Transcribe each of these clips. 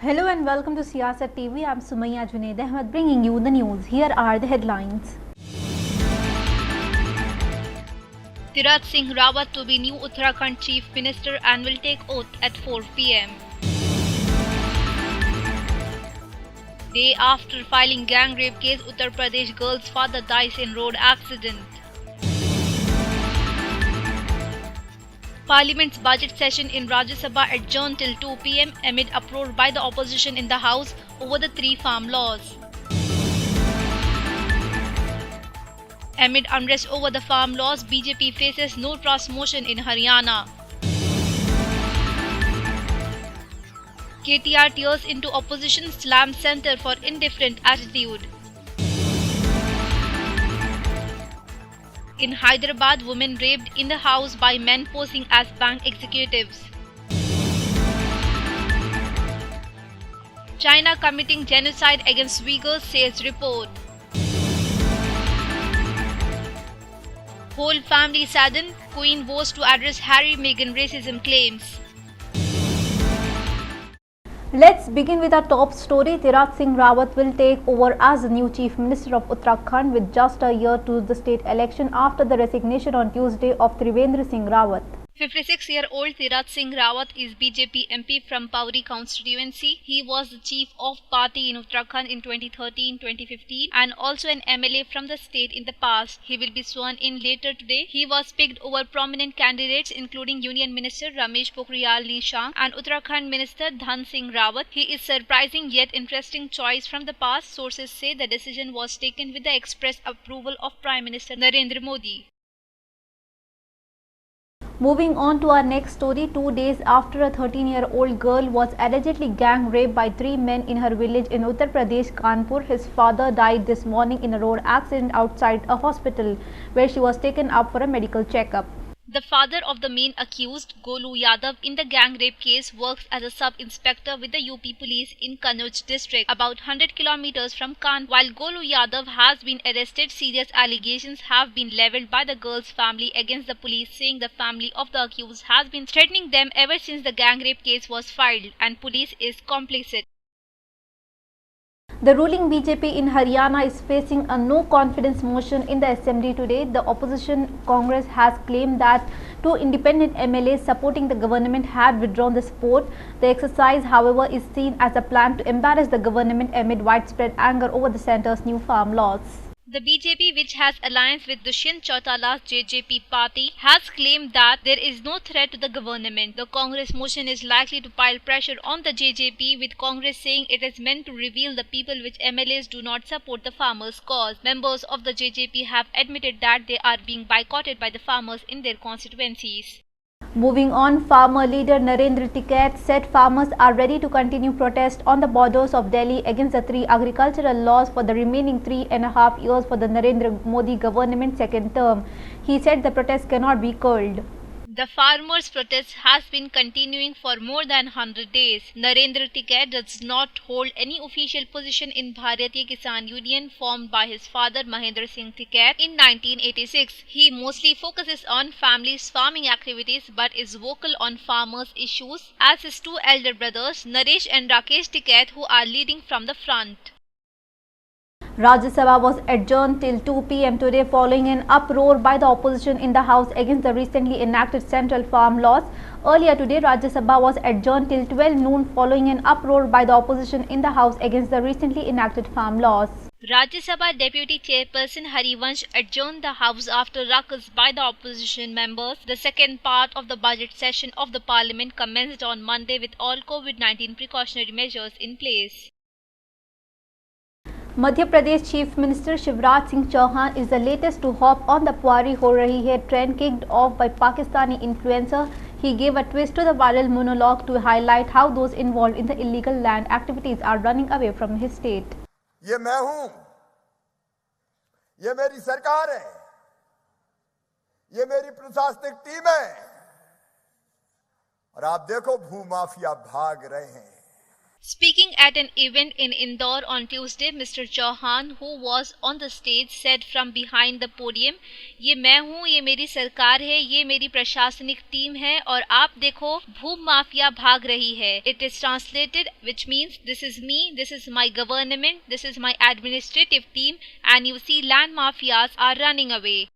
Hello and welcome to Siyasat TV. I'm Sumaya Junaid Ahmed bringing you the news. Here are the headlines. Tirath Singh Rawat to be new Uttarakhand Chief Minister and will take oath at 4 p.m. Day after filing gang rape case, Uttar Pradesh girl's father dies in road accident. Parliament's budget session in Rajya Sabha adjourned till 2 p.m. amid uproar by the opposition in the House over the 3 farm laws. Amid unrest over the farm laws, BJP faces no trust motion in Haryana. KTR tears into opposition, slams centre for indifferent attitude. In Hyderabad, women raped in the house by men posing as bank executives. China committing genocide against Uyghurs, says report. Whole family saddened, Queen vows to address Harry-Meghan racism claims. Let's begin with our top story. Tirath Singh Rawat will take over as the new Chief Minister of Uttarakhand with just a year to the state election after the resignation on Tuesday of Trivendra Singh Rawat. 56-year-old Tirath Singh Rawat is BJP MP from Pauri constituency. He was the chief of party in Uttarakhand in 2013-2015 and also an MLA from the state in the past. He will be sworn in later today. He was picked over prominent candidates including Union Minister Ramesh Pokhriyal Nishank and Uttarakhand Minister Dhan Singh Rawat. He is surprising yet interesting choice from the past. Sources say the decision was taken with the express approval of Prime Minister Narendra Modi. Moving on to our next story, 2 days after a 13-year-old girl was allegedly gang raped by 3 men in her village in Uttar Pradesh, Kanpur, his father died this morning in a road accident outside a hospital where she was taken up for a medical checkup. The father of the main accused, Golu Yadav, in the gang rape case works as a sub-inspector with the UP police in Kannauj district, about 100 kilometers from Kanpur. While Golu Yadav has been arrested, serious allegations have been levelled by the girl's family against the police, saying the family of the accused has been threatening them ever since the gang rape case was filed and police is complicit. The ruling BJP in Haryana is facing a no-confidence motion in the assembly today. The opposition Congress has claimed that 2 independent MLAs supporting the government have withdrawn the support. The exercise, however, is seen as a plan to embarrass the government amid widespread anger over the centre's new farm laws. The BJP, which has alliance with Dushyant Chautala's JJP party, has claimed that there is no threat to the government. The Congress motion is likely to pile pressure on the JJP, with Congress saying it is meant to reveal the people which MLAs do not support the farmers' cause. Members of the JJP have admitted that they are being boycotted by the farmers in their constituencies. Moving on, farmer leader Narendra Tiket said farmers are ready to continue protest on the borders of Delhi against the 3 agricultural laws for the remaining 3.5 years for the Narendra Modi government's second term. He said the protest cannot be curbed. The farmers' protest has been continuing for more than 100 days. Narendra Tiket does not hold any official position in Bharatiya Kisan Union formed by his father Mahendra Singh Tiket in 1986. He mostly focuses on families' farming activities but is vocal on farmers' issues as his 2 elder brothers Naresh and Rakesh Tiket, who are leading from the front. Rajya Sabha was adjourned till 2 p.m. today following an uproar by the opposition in the House against the recently enacted central farm laws. Earlier today, Rajya Sabha was adjourned till 12 noon following an uproar by the opposition in the House against the recently enacted farm laws. Rajya Sabha Deputy Chairperson Harivansh adjourned the House after ruckus by the opposition members. The second part of the budget session of the Parliament commenced on Monday with all COVID-19 precautionary measures in place. Madhya Pradesh Chief Minister Shivraj Singh Chauhan is the latest to hop on the Pwari Ho Rahi Hai trend kicked off by Pakistani influencer. He gave a twist to the viral monologue to highlight how those involved in the illegal land activities are running away from his state. ये मैं हूं, ये मेरी सरकार है, ये मेरी प्रशासनिक टीम है और आप देखो भूमाफिया भाग रहे हैं. Speaking at an event in Indore on Tuesday, Mr. Chauhan, who was on the stage, said from behind the podium, "ये मैं हूँ, ये मेरी सरकार है, ये मेरी प्रशासनिक टीम है और आप देखो भूमि माफिया भाग रही है." It is translated, which means this is me, this is my government, this is my administrative team, and you see land mafias are running away.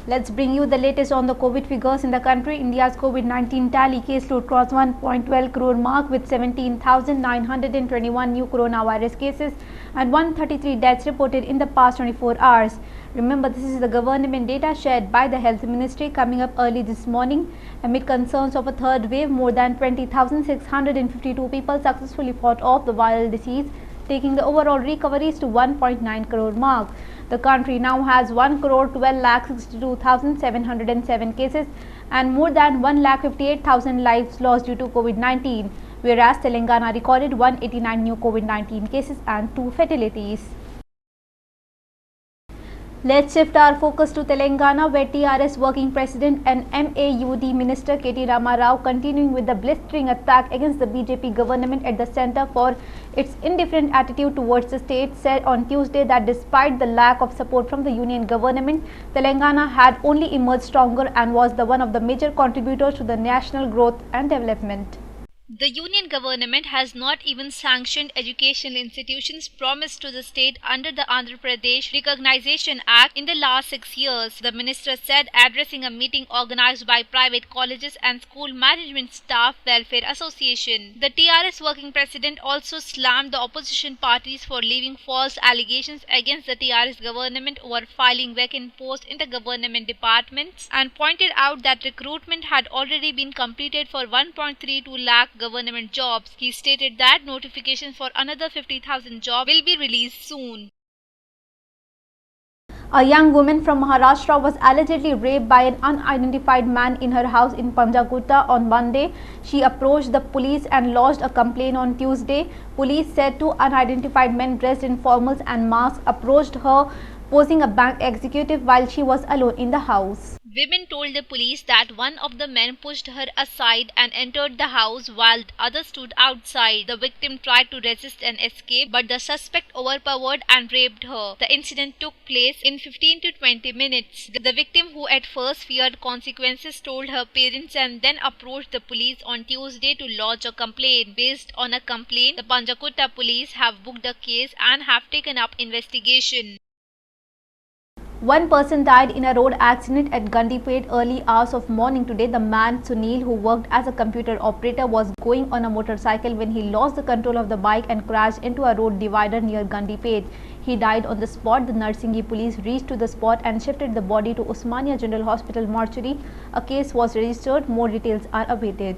Let's bring you the latest on the COVID figures in the country. India's COVID-19 tally case load crossed 1.12 crore mark with 17,921 new coronavirus cases and 133 deaths reported in the past 24 hours. Remember, this is the government data shared by the Health Ministry coming up early this morning. Amid concerns of a third wave, more than 20,652 people successfully fought off the viral disease, taking the overall recoveries to 1.9 crore mark. The country now has 1,12,62,707 cases and more than 1,58,000 lives lost due to COVID-19, whereas Telangana recorded 189 new COVID-19 cases and 2 fatalities. Let's shift our focus to Telangana, where TRS Working President and MAUD Minister KT Rama Rao continuing with the blistering attack against the BJP government at the centre for its indifferent attitude towards the state, said on Tuesday that despite the lack of support from the union government, Telangana had only emerged stronger and was the one of the major contributors to the national growth and development. The union government has not even sanctioned educational institutions promised to the state under the Andhra Pradesh Recognition Act in the last 6 years, the minister said, addressing a meeting organized by private colleges and school management staff welfare association. The TRS working president also slammed the opposition parties for leaving false allegations against the TRS government over filing vacant posts in the government departments and pointed out that recruitment had already been completed for 1.32 lakh government jobs. He stated that notifications for another 50,000 jobs will be released soon. A young woman from Maharashtra was allegedly raped by an unidentified man in her house in Panjagutta on Monday. She approached the police and lodged a complaint on Tuesday. Police said 2 unidentified men dressed in formals and masks approached her, posing a bank executive while she was alone in the house. Women told the police that one of the men pushed her aside and entered the house while the other stood outside. The victim tried to resist and escape, but the suspect overpowered and raped her. The incident took place in 15 to 20 minutes. The victim, who at first feared consequences, told her parents and then approached the police on Tuesday to lodge a complaint. Based on a complaint, the Panjagutta police have booked a case and have taken up investigation. One person died in a road accident at Gandipet early hours of morning today. The man Sunil, who worked as a computer operator, was going on a motorcycle when he lost the control of the bike and crashed into a road divider near Gandipet. He died on the spot. The Narsingi police reached to the spot and shifted the body to Osmania General Hospital mortuary. A case was registered. More details are awaited.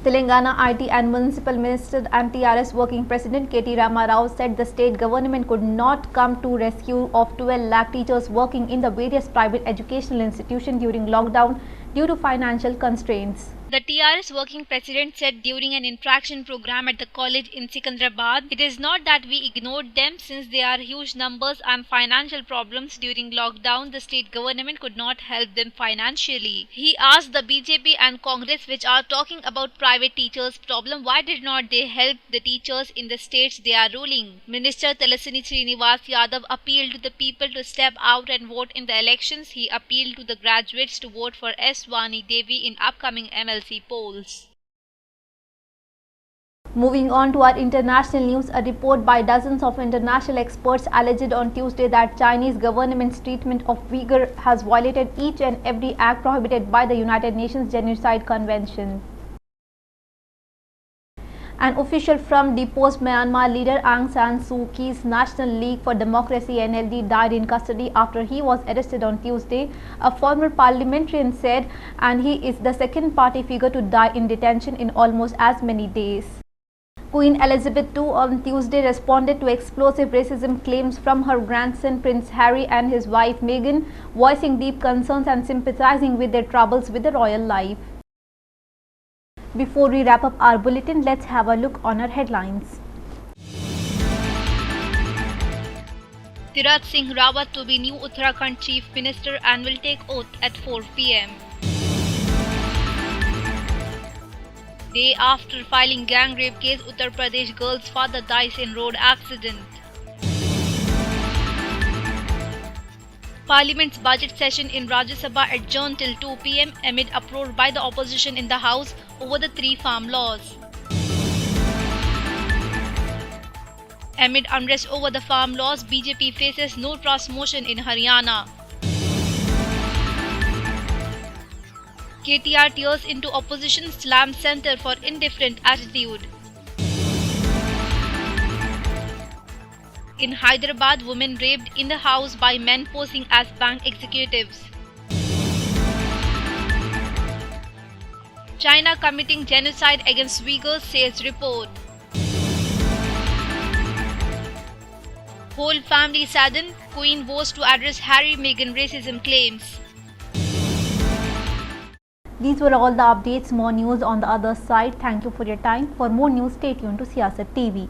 Telangana IT and Municipal Minister and TRS Working President KT Rama Rao said the state government could not come to rescue of 12 lakh teachers working in the various private educational institutions during lockdown due to financial constraints. The TRS working president said during an interaction program at the college in Sikandrabad, "It is not that we ignored them since there are huge numbers and financial problems during lockdown. The state government could not help them financially." He asked the BJP and Congress, which are talking about private teachers' problem, why did not they help the teachers in the states they are ruling? Minister Talasini Srinivas Yadav appealed to the people to step out and vote in the elections. He appealed to the graduates to vote for S. Vani Devi in upcoming MLC polls. Moving on to our international news, a report by dozens of international experts alleged on Tuesday that Chinese government's treatment of Uyghur has violated each and every act prohibited by the United Nations Genocide Convention. An official from deposed Myanmar leader Aung San Suu Kyi's National League for Democracy (NLD) died in custody after he was arrested on Tuesday, a former parliamentarian said, and he is the second party figure to die in detention in almost as many days. Queen Elizabeth II on Tuesday responded to explosive racism claims from her grandson Prince Harry and his wife Meghan, voicing deep concerns and sympathizing with their troubles with the royal life. Before we wrap up our bulletin, let's have a look on our headlines. Tirath Singh Rawat to be new Uttarakhand Chief Minister and will take oath at 4 p.m. Day after filing gang rape case, Uttar Pradesh girl's father dies in road accident. Parliament's budget session in Rajya Sabha adjourned till 2 p.m. amid uproar by the opposition in the House over the 3 farm laws. Amid unrest over the farm laws, BJP faces no trust motion in Haryana. KTR tears into opposition, slams centre for indifferent attitude. In Hyderabad, women raped in the house by men posing as bank executives. China committing genocide against Uyghurs, says report. Whole family saddened, Queen vows to address Harry-Meghan racism claims. These were all the updates. More news on the other side. Thank you for your time. For more news, stay tuned to Siyasat TV.